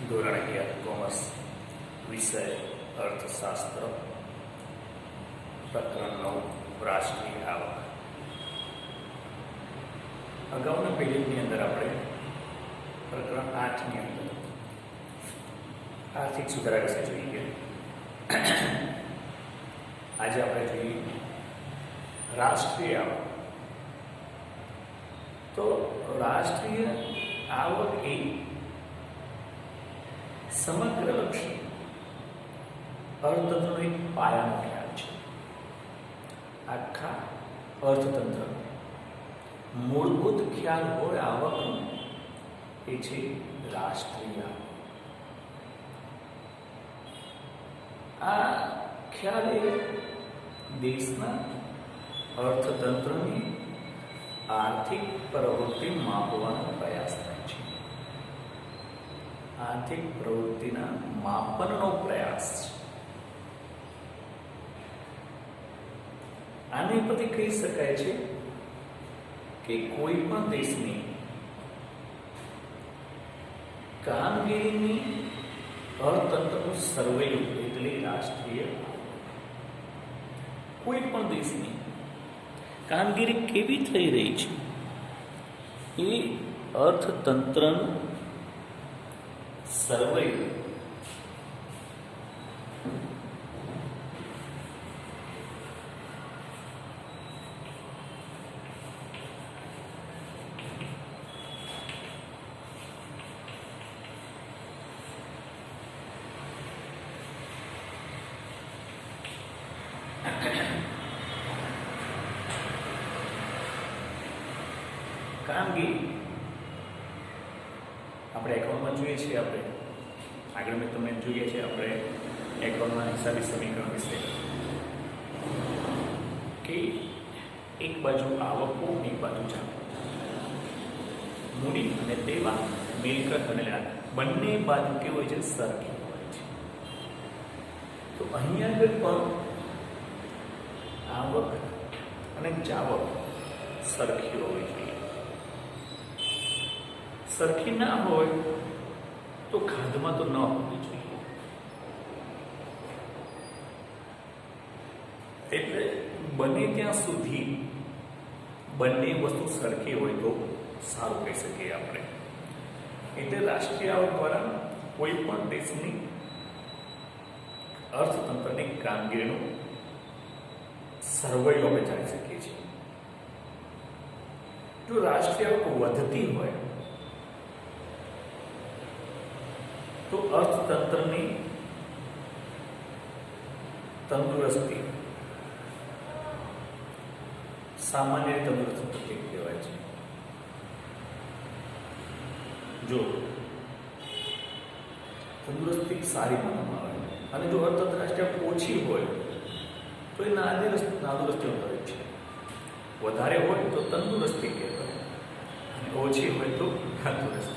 ધોરણ 11 કોમર્સ વિષય અર્થશાસ્ત્ર પ્રકરણ 9 રાષ્ટ્રીય આવક. અગાઉના પેરેજની અંદર આપણે પ્રકરણ 8ની અંદર આર્થિક સુધારા વિશે જોઈએ. આજે આપણે જોઈએ રાષ્ટ્રીય આવક. તો રાષ્ટ્રીય આવક એ સમગ્રલક્ષી અર્થતંત્રનો એક પાયાનો ખ્યાલ છે. આખા અર્થતંત્ર મૂળભૂત ખ્યાલ હોય આવકનો એ છે રાષ્ટ્રીય આવક. આ ખ્યાલ એ દેશના અર્થતંત્રની આર્થિક પ્રવૃત્તિ માપવાનો પ્રયાસ થાય છે. આર્થિક પ્રવૃત્તિના માપનનો પ્રયાસ છે. આને પરથી કહી શકાય છે કે કોઈ પણ દેશની કામગીરીની અર્થતંત્રનું સર્વેયુ એટલે રાષ્ટ્રીય આવક. કોઈ પણ દેશની કામગીરી કેવી થઈ રહી છે એ અર્થતંત્રનું સર્વેયુ કામગીરી આપણે એકાઉન્ટમાં જોઈએ છીએ. આપણે આગળ મેં તમને જોઈએ છીએ આપણે એકાઉન્ટના હિસાબી સમીકરણ વિશે કે એક બાજુ આવકો, એક બાજુ જાવક, મૂડી અને દેવા, મિલકત અને લેણ, બંને બાજુ કેવું હોય છે? સરખી હોય છે. તો અહીંયા આગળ પણ આવક અને જાવક સરખી હોવી જોઈએ. સરખી ના હોય તો ખાધમાં તો ન હોવી જોઈએ. એટલે બને ત્યાં સુધી બંને વસ્તુ સરખી હોય તો સારું કહી શકીએ આપણે. એટલે રાષ્ટ્રીય આવક દ્વારા કોઈ પણ દેશની અર્થતંત્રની કામગીરીનું સર્વેયુ આપણે જાણી શકીએ છીએ. જો રાષ્ટ્રીય આવક વધતી હોય તો અર્થતંત્રની તંદુરસ્તી સામાન્ય તંદુરસ્તી કહેવાય છે. જો તંદુરસ્તી સારી માનવામાં આવે અને જો અર્થતંત્ર રાષ્ટ્રીય ઓછી હોય તો એ નાદુરસ્તી કરે છે. વધારે હોય તો તંદુરસ્તી કહેવાય અને ઓછી હોય તો તંદુરસ્તી.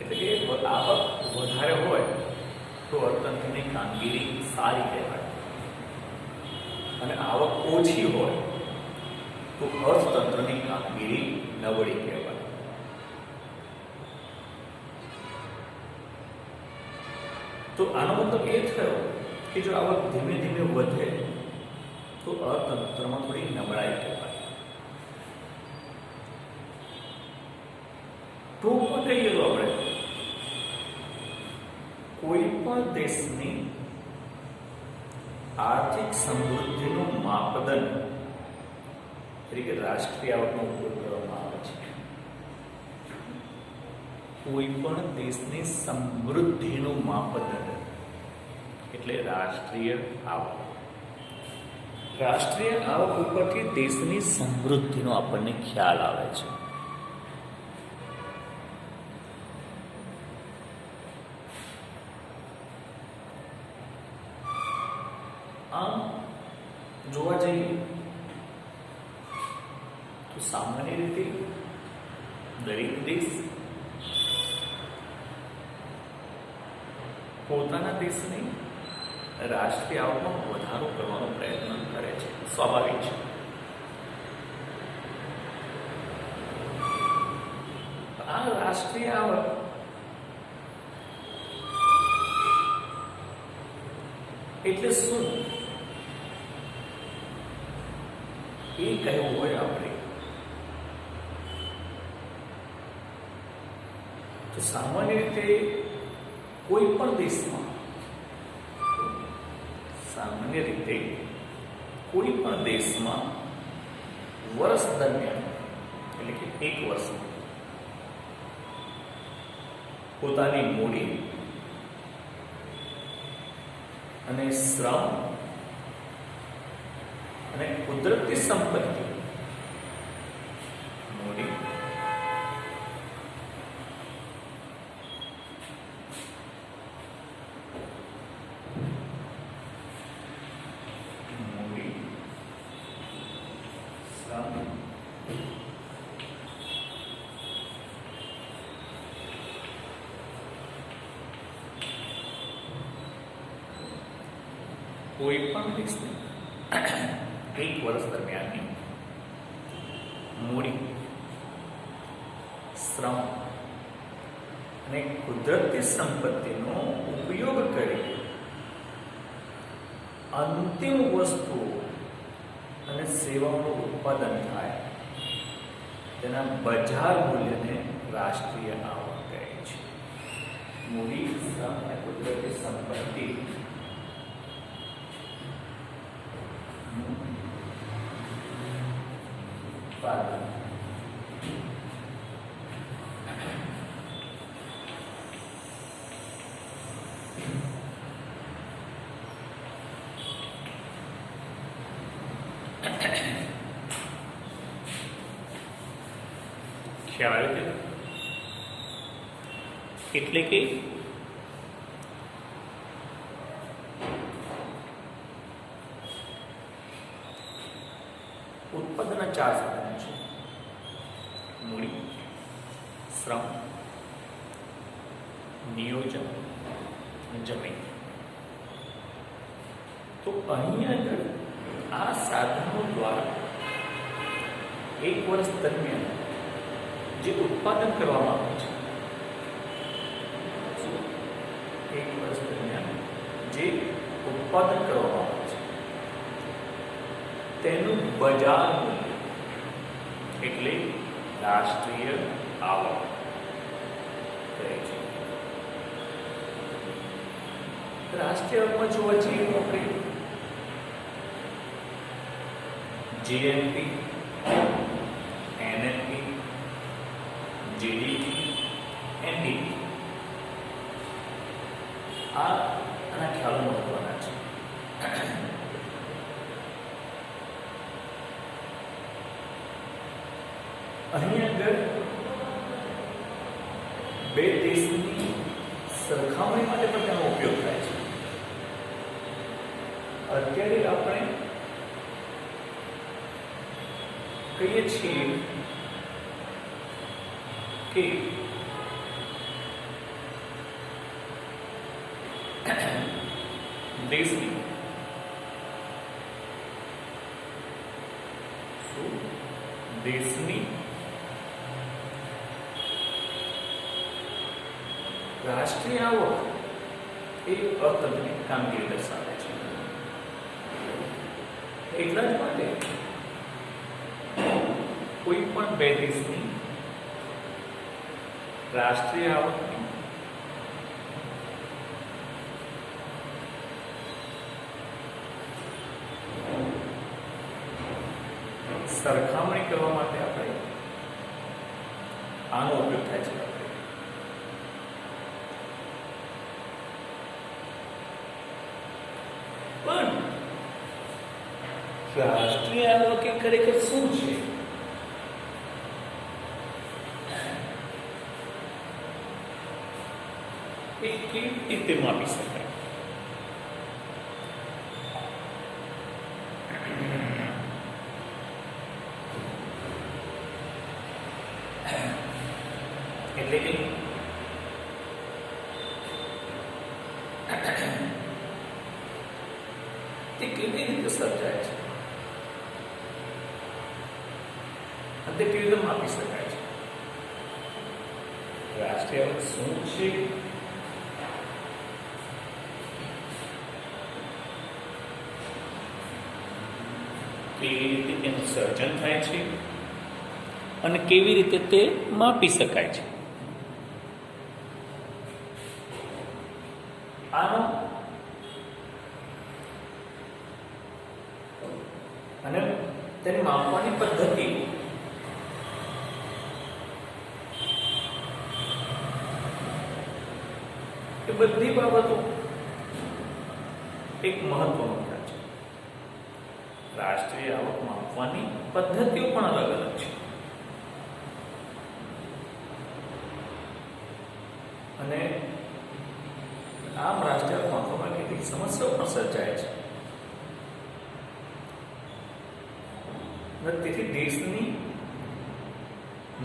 એટલે કે આવક વધારે હોય તો અર્થતંત્રની કામગીરી સારી કહેવાય અને આવક ઓછી હોય તો અર્થતંત્રની કામગીરી નબળી કહેવાય. તો આનો મતલબ એ થયો કે જો આવક ધીમે ધીમે વધે તો અર્થતંત્રમાં થોડી નબળાઈ કહેવાય. ટૂંકમાં કહીએ તો આપણે કોઈ પણ દેશની આર્થિક સમૃદ્ધિનું માપદંડ તરીકે રાષ્ટ્રીય આવકનો ઉપયોગ કરવામાં આવે છે. કોઈ પણ દેશની સમૃદ્ધિનું માપદંડ એટલે રાષ્ટ્રીય આવક. રાષ્ટ્રીય આવક ઉપરથી દેશની સમૃદ્ધિનો આપણને ખ્યાલ આવે છે. આમ જોવા જઈએ તો સામાન્ય રીતે દરેક દેશ પોતાના દેશની રાષ્ટ્રીય આવકમાં વધારો કરવાનો પ્રયત્ન કરે છે. સ્વાભાવિક છે. રાષ્ટ્રીય આવક એટલે શું એ કહેવું હોય આપણે તો સામાન્ય રીતે કોઈ પણ દેશમાં વર્ષ દરમિયાન એટલે કે એક વર્ષમાં પોતાની મૂડી અને શ્રમ અને કુદરતી સંપત્તિ મૂડી કોઈ પણ દેશની એક વર્ષ દરમિયાનની મૂડી શ્રમ અને કુદરતી સંપત્તિનો ઉપયોગ કરી અંતિમ વસ્તુ અને સેવાઓનું ઉત્પાદન થાય તેના બજાર મૂલ્યને રાષ્ટ્રીય આવક કહે છે. મૂડી શ્રમ અને કુદરતી સંપત્તિ ઉત્પાદન ખ્યાલ આવ્યો એટલે કે ઉત્પાદનના 4 સાધનો છે: મૂડી, શ્રમ, નિયોજન અને જમીન. તો અહીં આગળ આ સાધનો દ્વારા એક વર્ષ દરમિયાન જે ઉત્પાદન કરવામાં આવે છે, એક વર્ષ દરમિયાન જે ઉત્પાદન કરવામાં આવે છે તેનું બજાર મૂલ્ય એટલે રાષ્ટ્રીય આવક કહે છે. રાષ્ટ્રીય આવકમાં જોવા જઈએ તો આપણે જીએનપી, એનએનપી, જીડીપી, એનડીપી આના ખ્યાલો મહત્વના છે. અહીં આગળ બે દેશની સરખામણી માટે પણ તેનો ઉપયોગ થાય છે. અત્યારે આપણે કહીએ છીએ કે દેશની રાષ્ટ્રીય આવક એ અર્થતંત્રની કામગીરી દર્શાવે છે. એટલા જ માટે કોઈ પણ બે દેશની રાષ્ટ્રીય આવકની સરખામણી કરવા માટે આપણે આનો ઉપયોગ થાય છે. પણ રાષ્ટ્રીય આવક એ ખરેખર શું છે? એ કેવી રીતે માપી શકાય? એટલે કે તે કેવી રીતે સર્જાય છે અને તે કેવી રીતે માપી શકાય છે? રાષ્ટ્રીય આવક શું છે? કેવી રીતે તેનું સર્જન થાય છે અને કેવી રીતે તે માપી શકાય છે. આનો અને તેને માપવાની પદ્ધતિ એ બધી બાબતો એક મહત્વનો ખ્યાલ છે. રાષ્ટ્રીય આવક માપવાની પદ્ધતિઓ પણ અલગ અલગ છે અને આમ રાષ્ટ્રીય આવક માપવામાં કેટલીક સમસ્યાઓ પણ સર્જાય છે. તેથી દેશની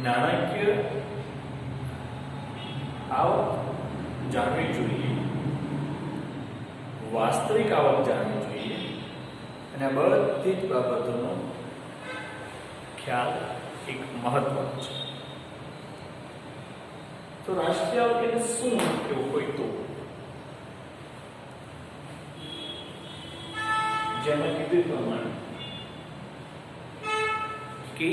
નાણાકીય આવક જાણવી જોઈએ, વાસ્તવિક આવક જાણવી જોઈએ અને આ બધી જ બાબતોનો ખ્યાલ એક મહત્વનો છે. તો રાષ્ટ્રીય આવક એટલે શું એવું કોઈ તો જેમાં કીધું પ્રમાણે કે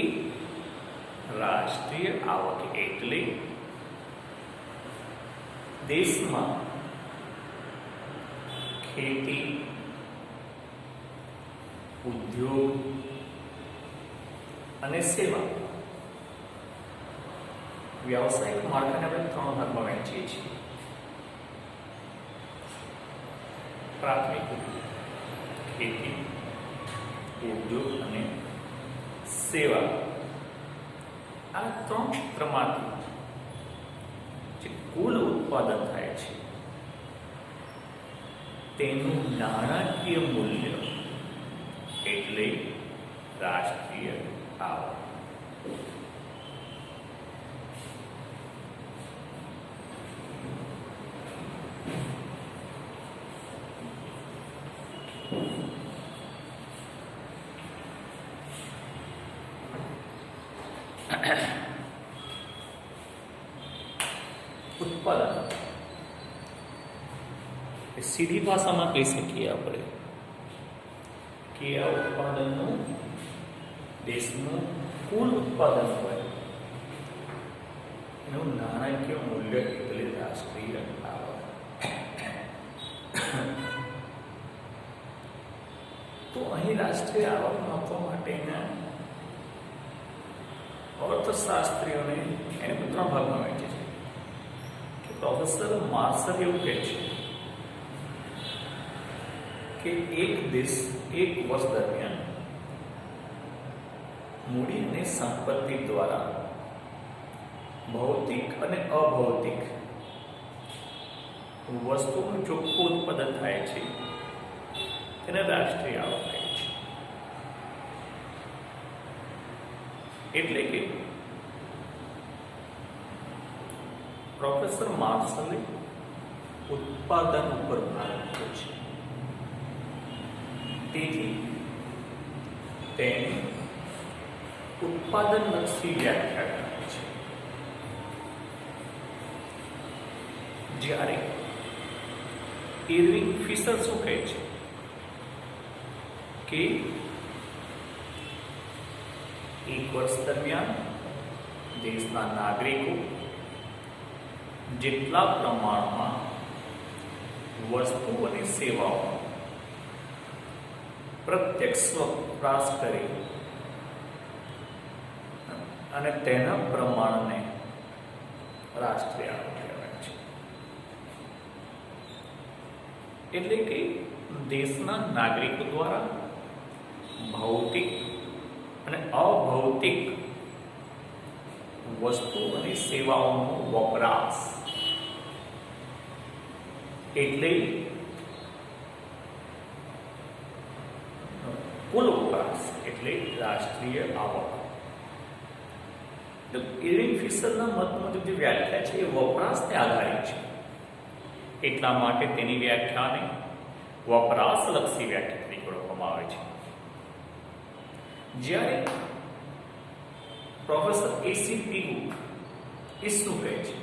રાષ્ટ્રીય આવક એટલે દેશમાં ખેતી, ઉદ્યોગ અને સેવા વ્યવસાયિક માળખાને આપણે 3 ભાગમાં વહેંચીએ છીએ. પ્રાથમિક ખેતી, ઉદ્યોગ અને સેવા. આ 3 ક્ષેત્રમાંથી જે કુલ ઉત્પાદન થાય છે તેનું નાણાકીય મૂલ્ય એટલે રાષ્ટ્રીય આવક. ઉત્પાદન સીધી ભાષામાં કહી શકીએ આપણે કે આ ઉત્પાદનનું દેશનું કુલ ઉત્પાદન હોય એનું નાણાકીય મૂલ્ય એટલે રાષ્ટ્રીય આવક. તો અહીં રાષ્ટ્રીય આવક માપવા માટેના અર્થશાસ્ત્રીઓને એને 3 ભાગમાં વહેંચે છે. પ્રોફેસર માર્શલ એવું કહે છે કે એક દેશ એક વર્ષ દરમિયાન મૂડી અને સંપત્તિ દ્વારા ભૌતિક અને અભૌતિક વસ્તુઓનું ચોખ્ખું ઉત્પાદન થાય છે તેને રાષ્ટ્રીય આવક કહે છે. એટલે કે પ્રોફેસર માર્શલે ઉત્પાદન ઉપર ભાર મૂક્યો છે. તેથી તેણે ઉત્પાદનલક્ષી વ્યાખ્યા કરી છે. જ્યારે ઇરવિંગ ફિશર શું કહે છે કે એક વર્ષ દરમિયાન દેશના નાગરિકો જેટલા પ્રમાણમાં વસ્તુ અને સેવાઓ પ્રત્યક્ષ વપરાશ કરી અને તેના પ્રમાણને રાષ્ટ્રીય આવક કહેવાય છે. એટલે કે દેશના નાગરિકો દ્વારા ભૌતિક અને અભૌતિક વસ્તુ અને સેવાઓનો વપરાશ એટલે કુલ વપરાશ એટલે રાષ્ટ્રીય આવક. ઇરવિંગ ફિશરના મત મુજબ જે વ્યાખ્યા છે એ વપરાશને આધારિત છે. એટલા માટે તેની વ્યાખ્યાને વપરાશલક્ષી વ્યાખ્યા તરીકે ઓળખવામાં આવે છે. જ્યારે પ્રોફેસર એસી પીગુ એ શું કહે છે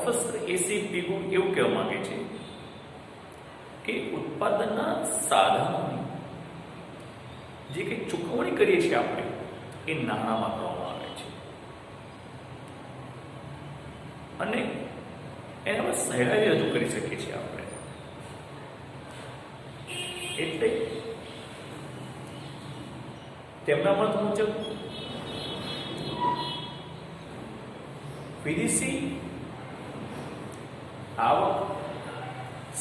પ્રોફેસર એસી પીગુ એવું કહેવા માંગે છે કે ઉત્પાદનના સાધનોની જે કંઈ ચૂકવણી કરીએ છીએ આપણે એ નાણાંમાં કરવામાં આવે છે અને એને આપણે સહેલાઈ રજૂ કરી શકીએ છીએ આપણે. એટલે તેમના મત મુજબ વિદેશી આવક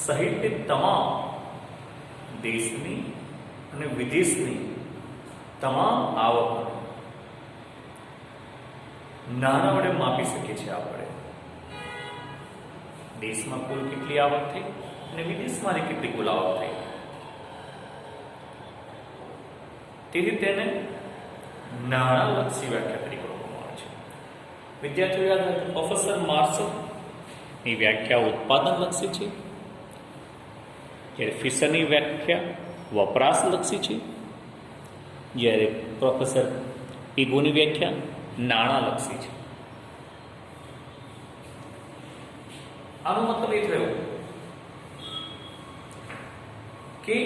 સહિતની તમામ દેશની અને વિદેશની તમામ આવક નાણાં વડે માપી શકીએ છીએ આપણે. દેશમાં કુલ કેટલી આવક થઈ અને વિદેશમાં કેટલી કુલ આવક થઈ. તેથી તેને નાણાંલક્ષી વ્યાખ્યા તરીકે ઓળખવામાં આવે છે. વિદ્યાર્થીઓ યાદ રાખો, પ્રોફેસર માર્શલની વ્યાખ્યા ઉત્પાદનલક્ષી છે, જ્યારે ફિશરની વ્યાખ્યા વપરાશલક્ષી છે, જ્યારે પ્રોફેસર પીગુની વ્યાખ્યા નાણાંલક્ષી છે. આનો મતલબ એ થયો કે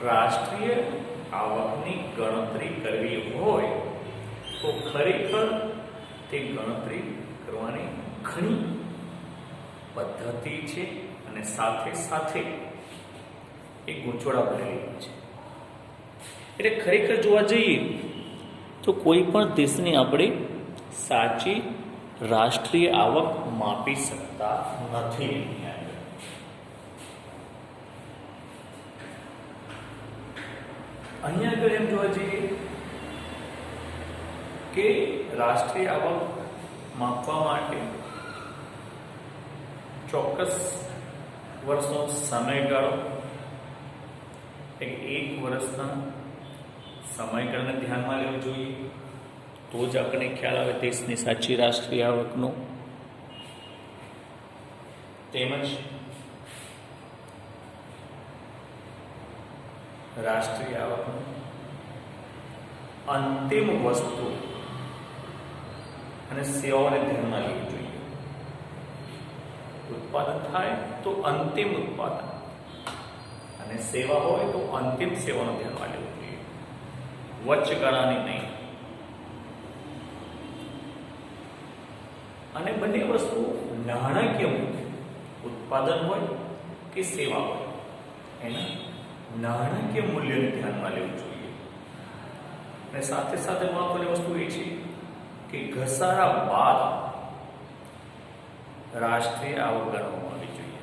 રાષ્ટ્રીય આવકની ગણતરી કરવી હોય તો ખરેખર તે ગણતરી કરવાની ઘણી પદ્ધતિ છે અને સાથે સાથે એ ગૂંચવડા ભરેલી છે. એટલે ખરેખર જોવા જઈએ તો કોઈ પણ દેશની આપણે સાચી રાષ્ટ્રીય આવક માપી શકતા નથી. અહીંયા આગળ એમ જોવા જઈએ કે રાષ્ટ્રીય આવક માપવા માટે ચોક્કસ વર્ષનો સમયગાળો, એક વર્ષના સમયગાળાને ધ્યાનમાં લેવું જોઈએ, તો જ આપણને ખ્યાલ આવે દેશની સાચી રાષ્ટ્રીય આવકનો. તેમજ રાષ્ટ્રીય આવકનું અંતિમ વસ્તુ અને સેવાઓને ધ્યાનમાં લેવી જોઈએ. ઉત્પાદન થાય તો અંતિમ ઉત્પાદન અને સેવા હોય તો અંતિમ સેવાનું ધ્યાનમાં લેવું જોઈએ, વચગાળાની નહીં. અને બંને વસ્તુ નાણાકીય મૂલ્ય, ઉત્પાદન હોય કે સેવા હોય, એના નાણાકીય મૂલ્યને ધ્યાનમાં લેવું જોઈએ. અને સાથે સાથે મહત્વની વસ્તુ એ છે કે ઘસારા બાદ રાષ્ટ્રીય આવક ગણવામાં આવવી જોઈએ.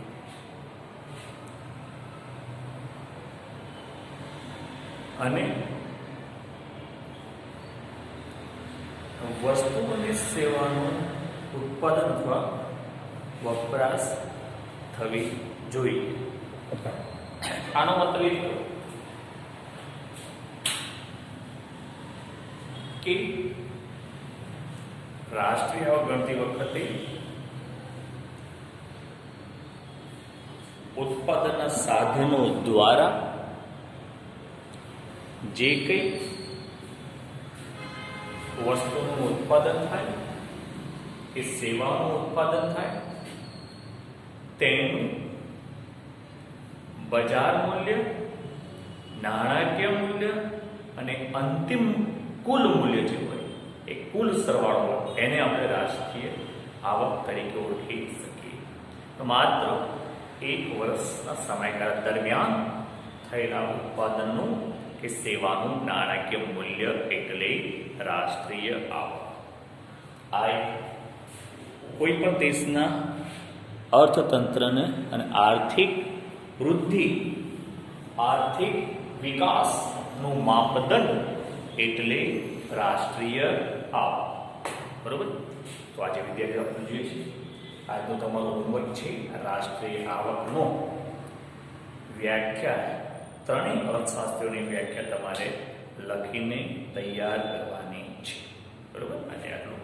અને વસ્તુ અને સેવાનું ઉત્પાદન અથવા વપરાશ થવી જોઈએ. આનો મતલબ એ કે રાષ્ટ્રીય આવક ગણતી વખતે ઉત્પાદનના સાધનો દ્વારા જે કંઈ વસ્તુનું ઉત્પાદન થાય કે સેવાનું ઉત્પાદન થાય તેનું બજાર મૂલ્ય, નાણાકીય મૂલ્ય અને અંતિમ કુલ મૂલ્ય જે હોય એ કુલ સરવાળો, એને આપણે રાષ્ટ્રીય આવક તરીકે ઓળખી શકીએ. તો માત્ર એક વર્ષના સમયગાળા દરમિયાન થયેલા ઉત્પાદનનું કે સેવાનું નાણાકીય મૂલ્ય એટલે રાષ્ટ્રીય આવક. આ કોઈ પણ દેશના અર્થતંત્રને અને આર્થિક વૃદ્ધિ, આર્થિક વિકાસનું માપદંડ એટલે રાષ્ટ્રીય આવક. બરોબર? તો આજે વિદ્યાર્થીઓ આપણે જોઈએ છીએ આજનો તમારો હોમવર્ક છે રાષ્ટ્રીય આવકનો વ્યાખ્યા, ત્રણેય અર્થશાસ્ત્રીઓની વ્યાખ્યા તમારે લખીને તૈયાર કરવાની છે. બરોબર? આજે આટલું.